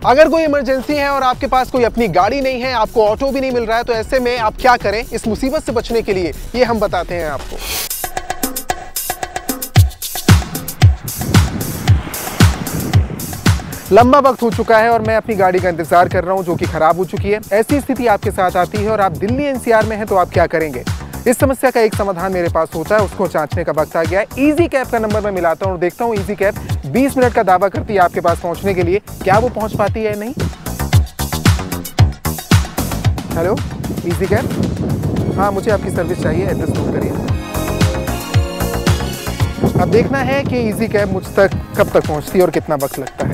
अगर कोई इमरजेंसी है और आपके पास कोई अपनी गाड़ी नहीं है, आपको ऑटो भी नहीं मिल रहा है, तो ऐसे में आप क्या करें इस मुसीबत से बचने के लिए, ये हम बताते हैं आपको। लंबा वक्त हो चुका है और मैं अपनी गाड़ी का इंतजार कर रहा हूं जो कि खराब हो चुकी है। ऐसी स्थिति आपके साथ आती है और आप दिल्ली एनसीआर में हैं, तो आप क्या करेंगे? इस समस्या का एक समाधान मेरे पास होता है, उसको जांचने का वक्त आ गया है। इजी कैब का नंबर मैं मिलाता हूं और देखता हूं इजी कैब 20 मिनट का दावा करती है आपके पास पहुंचने के लिए, क्या वो पहुंच पाती है या नहीं? हेलो इजी कैब, हाँ मुझे आपकी सर्विस चाहिए, एड्रेस नोट करिए। अब देखना है कि इजी कैब मुझ तक कब तक पहुंचती है और कितना वक्त लगता है।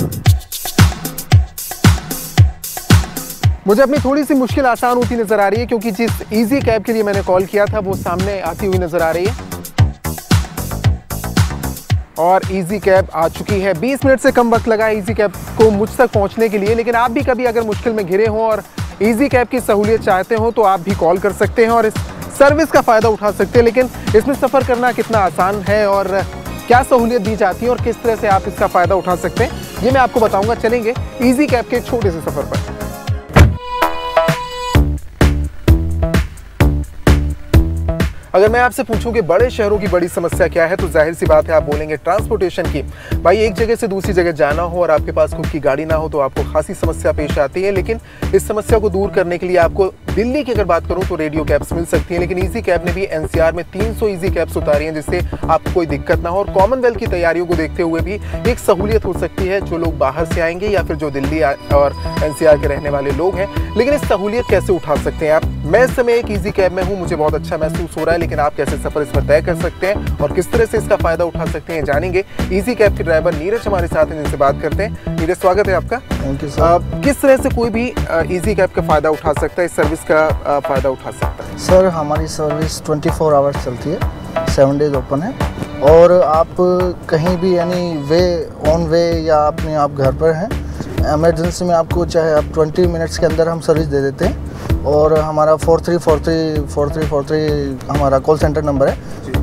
मुझे अपनी थोड़ी सी मुश्किल आसान होती नजर आ रही है, क्योंकि जिस इजी कैब के लिए मैंने कॉल किया था वो सामने आती हुई नजर आ रही है और इजी कैब आ चुकी है। 20 मिनट से कम वक्त लगा है इजी कैब को मुझ तक पहुंचने के लिए। लेकिन आप भी कभी अगर मुश्किल में घिरे हों और इजी कैब की सहूलियत चाहते हो तो आप भी कॉल कर सकते हैं और इस सर्विस का फायदा उठा सकते हैं। लेकिन इसमें सफर करना कितना आसान है और क्या सहूलियत दी जाती है और किस तरह से आप इसका फायदा उठा सकते हैं, ये मैं आपको बताऊंगा। चलेंगे इजी कैब के छोटे से सफर पर। अगर मैं आपसे पूछूं कि बड़े शहरों की बड़ी समस्या क्या है, तो जाहिर सी बात है आप बोलेंगे ट्रांसपोर्टेशन की। भाई एक जगह से दूसरी जगह जाना हो और आपके पास खुद की गाड़ी ना हो तो आपको खासी समस्या पेश आती है। लेकिन इस समस्या को दूर करने के लिए आपको दिल्ली की अगर बात करूं तो रेडियो कैब्स मिल सकती हैं। लेकिन इजी कैब ने भी एनसीआर में 300 इजी कैब्स उतारी हैं जिससे आपको कोई दिक्कत ना हो और कॉमनवेल्थ की तैयारियों को देखते हुए भी एक सहूलियत हो सकती है जो लोग बाहर से आएंगे या फिर जो दिल्ली और एनसीआर के रहने वाले लोग हैं। लेकिन इस सहूलियत कैसे उठा सकते हैं आप? मैं इस समय एक इजी कैब में हूँ, मुझे बहुत अच्छा महसूस हो रहा है, लेकिन आप कैसे सफर इसमें तय कर सकते हैं और किस तरह से इसका फायदा उठा सकते हैं जानेंगे। इजी कैब के ड्राइवर नीरज हमारे साथ हैं जिनसे बात करते हैं। नीरज स्वागत है आपका। Thank you sir. किस तरह से कोई भी इजी कैब का फायदा उठा सकता है, इस सर्विस का फायदा उठा सकता है? सर हमारी सर्विस 24 आवर्स चलती है, 7 डेज ओपन है और आप कहीं भी यानी वे ऑन वे या अपने आप घर पर हैं, इमरजेंसी में आपको चाहे आप 20 मिनट्स के अंदर हम सर्विस दे देते हैं। और हमारा 4343 हमारा कॉल सेंटर नंबर है,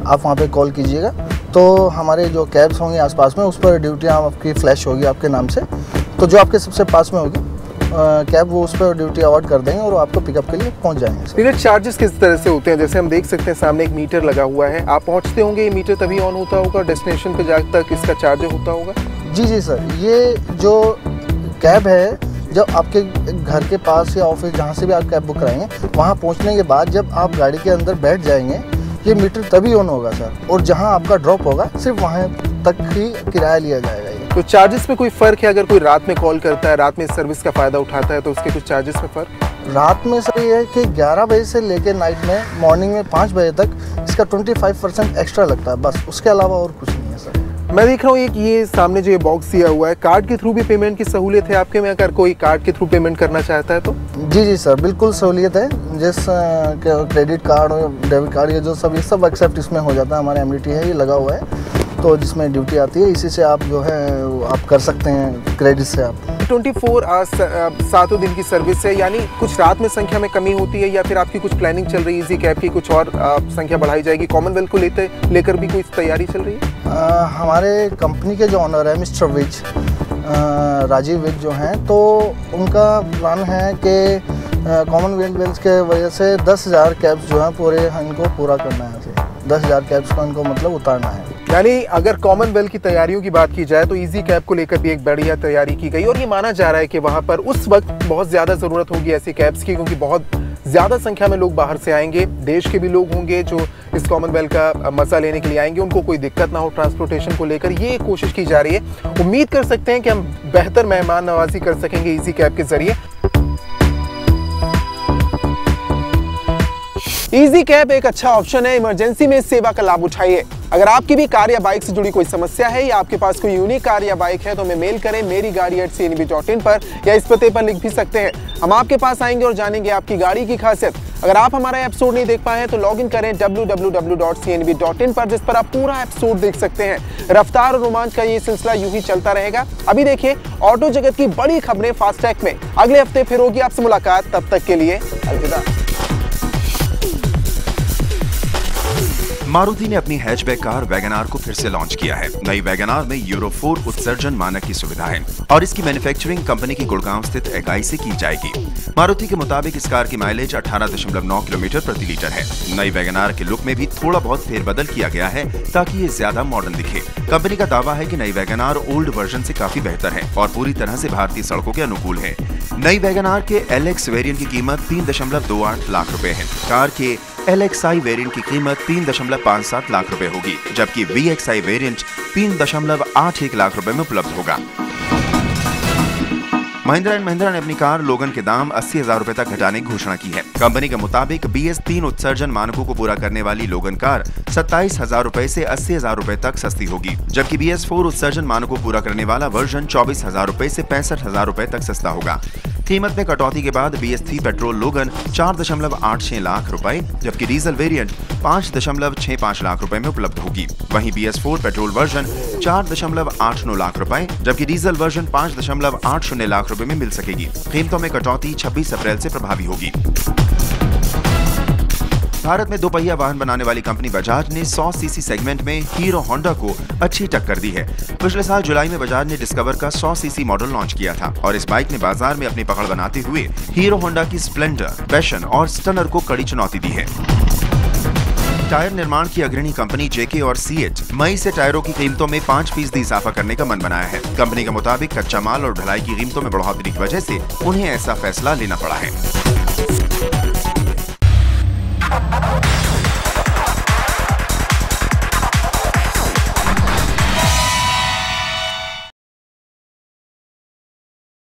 आप वहाँ पे कॉल कीजिएगा तो हमारे जो कैब्स होंगे आसपास में उस पर ड्यूटियाँ आपकी फ्लैश होगी आपके नाम से। तो जो आपके सबसे पास में होगी कैब वो उस पर ड्यूटी अवॉर्ड कर देंगे और वो आपको पिकअप के लिए पहुंच जाएंगे। टिकट चार्जेस किस तरह से होते हैं? जैसे हम देख सकते हैं सामने एक मीटर लगा हुआ है, आप पहुंचते होंगे, ये मीटर तभी ऑन होता होगा, डेस्टिनेशन पे जाने तक इसका चार्ज होता होगा? जी सर, ये जो कैब है जब आपके घर के पास या ऑफिस जहाँ से भी आप कैब बुक कराएंगे वहाँ पहुँचने के बाद जब आप गाड़ी के अंदर बैठ जाएंगे ये मीटर तभी ऑन होगा सर, और जहाँ आपका ड्रॉप होगा सिर्फ वहाँ तक ही किराया लिया जाएगा। तो चार्जेस में कोई फ़र्क है? अगर कोई रात में कॉल करता है, रात में इस सर्विस का फ़ायदा उठाता है तो उसके कुछ चार्जेस में फ़र्क? रात में सर ये है कि 11 बजे से लेकर नाइट में मॉर्निंग में 5 बजे तक इसका 25% एक्स्ट्रा लगता है, बस उसके अलावा और कुछ नहीं है सर। मैं देख रहा हूँ एक ये सामने जो ये बॉक्स दिया हुआ है, कार्ड के थ्रू भी पेमेंट की सहूलियत है आपके में? अगर कोई कार्ड के थ्रू पेमेंट करना चाहता है तो? जी सर, बिल्कुल सहूलियत है। जिस क्रेडिट कार्ड और डेबिट कार्ड ये जो सब ये सब एक्सेप्ट इसमें हो जाता है। हमारा MDT है ये लगा हुआ है तो जिसमें ड्यूटी आती है, इसी से आप जो है आप कर सकते हैं क्रेडिट से। आप 24 आवर्स 7 दिन की सर्विस है, यानी कुछ रात में संख्या में कमी होती है या फिर आपकी कुछ प्लानिंग चल रही है इजी कैब की, कुछ और संख्या बढ़ाई जाएगी? कॉमनवेल्थ को लेकर भी कोई तैयारी चल रही है? हमारे कंपनी के जो ऑनर है मिस्टर विज, राजीव विज जो हैं, तो उनका प्लान है कि कॉमनवेल्थ के वजह से 10,000 कैब्स जो हैं इनको पूरा करना है। 10,000 कैब्स को इनको मतलब उतारना है। यानी अगर कॉमनवेल्थ की तैयारियों की बात की जाए तो इजी कैब को लेकर भी एक बढ़िया तैयारी की गई और ये माना जा रहा है कि वहाँ पर उस वक्त बहुत ज़्यादा ज़रूरत होगी ऐसी कैब्स की, क्योंकि बहुत ज़्यादा संख्या में लोग बाहर से आएंगे, देश के भी लोग होंगे जो इस कॉमनवेल्थ का मज़ा लेने के लिए आएंगे, उनको कोई दिक्कत ना हो ट्रांसपोर्टेशन को लेकर, ये कोशिश की जा रही है। उम्मीद कर सकते हैं कि हम बेहतर मेहमान नवाजी कर सकेंगे इजी कैब के ज़रिए। इजी कैब एक अच्छा ऑप्शन है, इमरजेंसी में इस सेवा का लाभ उठाइए। अगर आपकी भी कार या बाइक से जुड़ी कोई समस्या है या आपके पास कोई यूनिक कार या बाइक है तो हमें मेल करें merigaadi@cnb.in पर या इस पते पर लिख भी सकते हैं। हम आपके पास आएंगे और जानेंगे आपकी गाड़ी की खासियत। अगर आप हमारा एपिसोड नहीं देख पाए हैं तो लॉग इन करें www.cnb.in पर, जिस पर आप पूरा एपिसोड देख सकते हैं। रफ्तार और रोमांच का ये सिलसिला यूं ही चलता रहेगा। अभी देखिए ऑटो जगत की बड़ी खबरें फास्टैग में। अगले हफ्ते फिर होगी आपसे मुलाकात, तब तक के लिए अलविदा। मारुति ने अपनी हैचबैक कार वैगन आर को फिर से लॉन्च किया है। नई वैगन आर में यूरो 4 उत्सर्जन मानक की सुविधा है और इसकी मैन्युफैक्चरिंग कंपनी की गुड़गांव स्थित इकाई से की जाएगी। मारुति के मुताबिक इस कार की माइलेज 18.9 किलोमीटर प्रति लीटर है। नई वैगन आर के लुक में भी थोड़ा बहुत फेरबदल किया गया है ताकि ये ज्यादा मॉडर्न दिखे। कंपनी का दावा है कि नई वैगन आर ओल्ड वर्जन से काफी बेहतर है और पूरी तरह से भारतीय सड़कों के अनुकूल है। नई वैगन आर के LX वेरिएंट की कीमत 3.28 लाख रुपए है। कार के LXi वेरिएंट की कीमत 3.57 लाख रुपए होगी, जबकि VXi वेरिएंट 3.81 लाख रुपए में उपलब्ध होगा। महिंद्रा एंड महिंद्रा ने अपनी कार लोगन के दाम 80,000 रुपए तक घटाने की घोषणा की है। कंपनी के मुताबिक BS3 उत्सर्जन मानकों को पूरा करने वाली लोगन कार 27,000 रुपए से 80,000 रुपए तक सस्ती होगी, जबकि BS4 उत्सर्जन मानकों को पूरा करने वाला वर्जन 24,000 रुपए से 65,000 रुपए तक सस्ता होगा। कीमत में कटौती के बाद BS3 पेट्रोल लोगन 4.86 लाख रुपए, जबकि डीजल वेरिएंट 5.65 लाख रुपए में उपलब्ध होगी। वहीं BS4 पेट्रोल वर्जन 4.89 लाख रुपए, जबकि डीजल वर्जन 5.80 लाख रुपए में मिल सकेगी। कीमतों में कटौती 26 अप्रैल से प्रभावी होगी। भारत में दोपहिया वाहन बनाने वाली कंपनी बजाज ने 100 सीसी सेगमेंट में हीरो होंडा को अच्छी टक्कर दी है। पिछले साल जुलाई में बजाज ने डिस्कवर का 100 सीसी मॉडल लॉन्च किया था और इस बाइक ने बाजार में अपनी पकड़ बनाते हुए हीरो होंडा की स्प्लेंडर, पैशन और स्टनर को कड़ी चुनौती दी है। टायर निर्माण की अग्रणी कंपनी JK और CH मई से टायरों की कीमतों में 5% इजाफा करने का मन बनाया है। कंपनी के मुताबिक कच्चा माल और ढलाई की कीमतों में बढ़ोतरी की वजह से उन्हें ऐसा फैसला लेना पड़ा है।